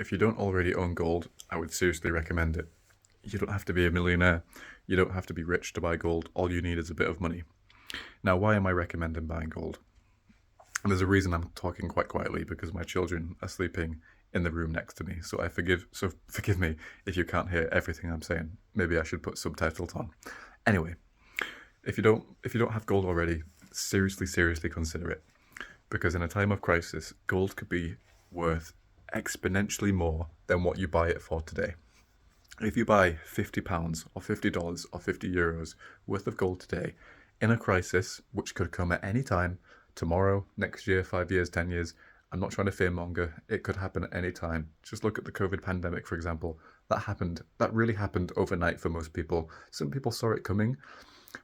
If you don't already own gold, I would seriously recommend it. You don't have to be a millionaire. You don't have to be rich to buy gold. All you need is a bit of money. Now, why am I recommending buying gold? And there's a reason I'm talking quite quietly, because my children are sleeping in the room next to me. So forgive me if you can't hear everything I'm saying. Maybe I should put subtitles on. Anyway, if you don't have gold already, seriously consider it. Because in a time of crisis, gold could be worth exponentially more than what you buy it for today. If you buy £50 or $50 or €50 worth of gold today, in a crisis, which could come at any time, tomorrow, next year, 5 years, 10 years, I'm not trying to fearmonger, it could happen at any time. Just look at the COVID pandemic, for example. That really happened overnight for most people. Some people saw it coming,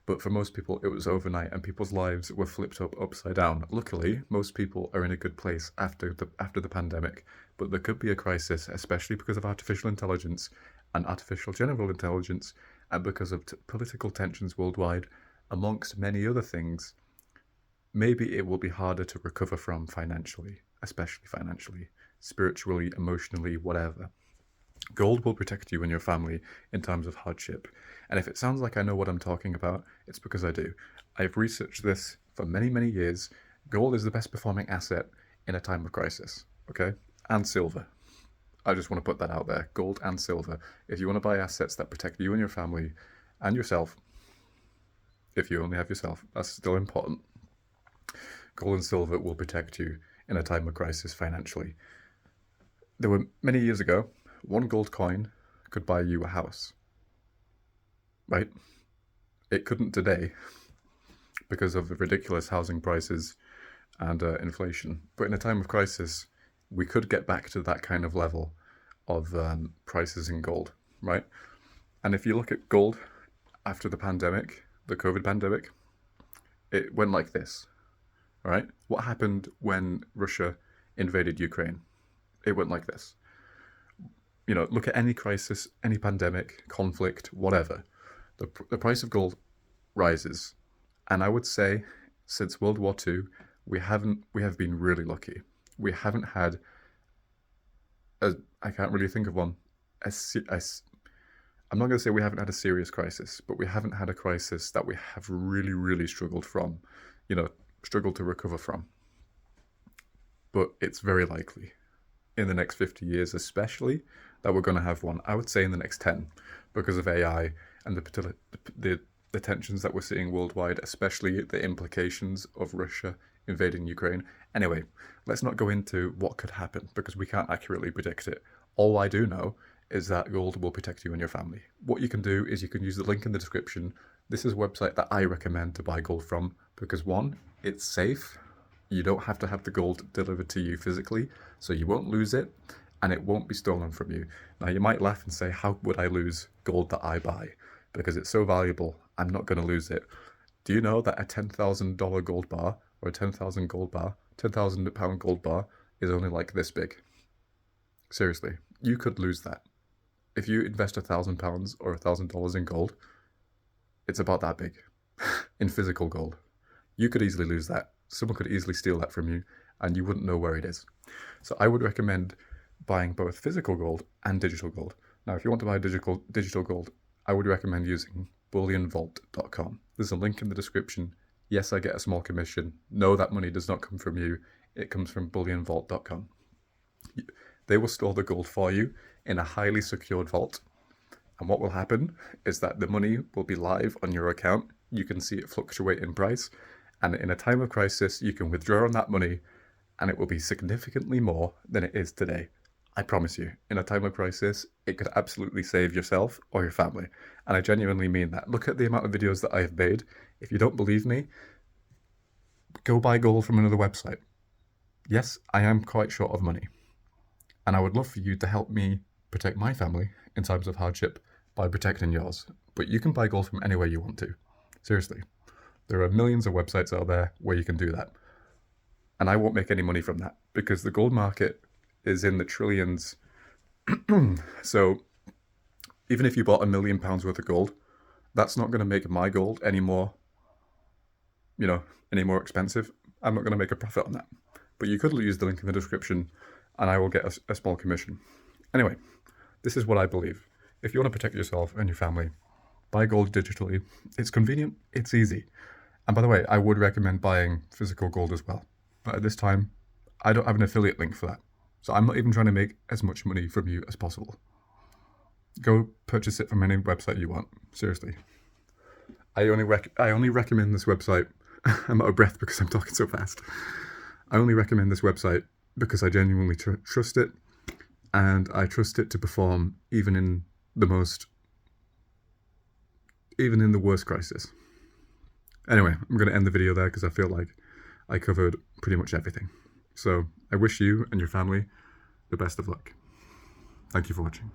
but for most people, it was overnight, and people's lives were flipped upside down. Luckily, most people are in a good place after the pandemic, but there could be a crisis, especially because of artificial intelligence and artificial general intelligence, and because of political tensions worldwide, amongst many other things. Maybe it will be harder to recover from financially, especially financially, spiritually, emotionally, whatever. Gold will protect you and your family in times of hardship. And if it sounds like I know what I'm talking about, it's because I do. I've researched this for many years. Gold is the best performing asset in a time of crisis, okay? And silver. I just want to put that out there. Gold and silver. If you want to buy assets that protect you and your family and yourself, if you only have yourself, that's still important. Gold and silver will protect you in a time of crisis financially. There were many years ago, one gold coin could buy you a house, right? It couldn't today because of the ridiculous housing prices and inflation. But in a time of crisis, we could get back to that kind of level of prices in gold, right? And if you look at gold after the pandemic, the COVID pandemic, it went like this, all right? What happened when Russia invaded Ukraine? It went like this. You know, look at any crisis, any pandemic, conflict, whatever. The price of gold rises. And I would say since World War II, we have been really lucky. We haven't had, I can't really think of one, I'm not going to say we haven't had a serious crisis, but we haven't had a crisis that we have really struggled to recover from. But it's very likely in the next 50 years, especially, that we're going to have one. I would say in the next 10, because of AI and the tensions that we're seeing worldwide, especially the implications of Russia invading Ukraine. Anyway, let's not go into what could happen, because we can't accurately predict it. All I do know is that gold will protect you and your family. What you can do is you can use the link in the description. This is a website that I recommend to buy gold from, because one, it's safe. You don't have to have the gold delivered to you physically, so you won't lose it, and it won't be stolen from you. Now, you might laugh and say, how would I lose gold that I buy? Because it's so valuable, I'm not going to lose it. Do you know that a $10,000 gold bar, or a 10,000 gold bar, 10,000 pound gold bar, is only like this big? Seriously, you could lose that. If you invest £1,000 or $1,000 in gold, it's about that big in physical gold. You could easily lose that. Someone could easily steal that from you, and you wouldn't know where it is. So I would recommend buying both physical gold and digital gold. Now, if you want to buy digital gold, I would recommend using Bullionvault.com. There's a link in the description. Yes, I get a small commission. No, that money does not come from you. It comes from Bullionvault.com. They will store the gold for you in a highly secured vault. And what will happen is that the money will be live on your account. You can see it fluctuate in price. And in a time of crisis, you can withdraw on that money, and it will be significantly more than it is today. I promise you, in a time of crisis, it could absolutely save yourself or your family. And I genuinely mean that. Look at the amount of videos that I have made. If you don't believe me, go buy gold from another website. Yes, I am quite short of money. And I would love for you to help me protect my family in times of hardship by protecting yours. But you can buy gold from anywhere you want to. Seriously. There are millions of websites out there where you can do that. And I won't make any money from that, because the gold market is in the trillions. So even if you bought £1 million worth of gold, that's not going to make my gold any more expensive. I'm not going to make a profit on that. But you could use the link in the description, and I will get a small commission. Anyway, this is what I believe. If you want to protect yourself and your family, buy gold digitally. It's convenient, it's easy. And by the way, I would recommend buying physical gold as well. But at this time, I don't have an affiliate link for that. So I'm not even trying to make as much money from you as possible. Go purchase it from any website you want. Seriously. I only recommend this website. I'm out of breath because I'm talking so fast. I only recommend this website because I genuinely trust it, and I trust it to perform even in the worst crisis. Anyway, I'm going to end the video there because I feel like I covered pretty much everything. So I wish you and your family the best of luck. Thank you for watching.